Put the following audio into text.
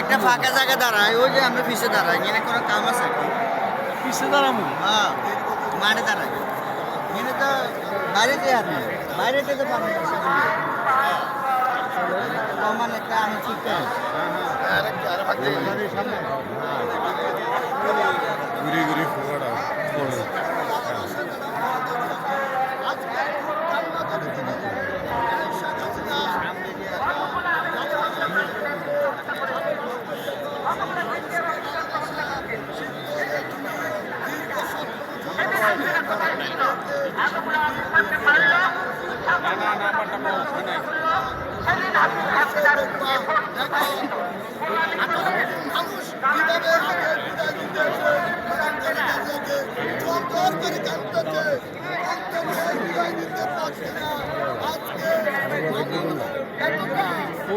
একটা ফাঁকা জায়গা দাঁড়ায়, ওই যে আমরা পিছিয়ে দাঁড়াই, এখানে কোনো কাম আছে? পিছিয়ে দাঁড়াবো হ্যাঁ, মাঠে দাঁড়াই, এখানে তো বাইরে যে আপনি বাইরে যেতে পারবেন না, কমান একটা আমি ঠিক ঘুরি ঘুরি মানুষ কিভাবে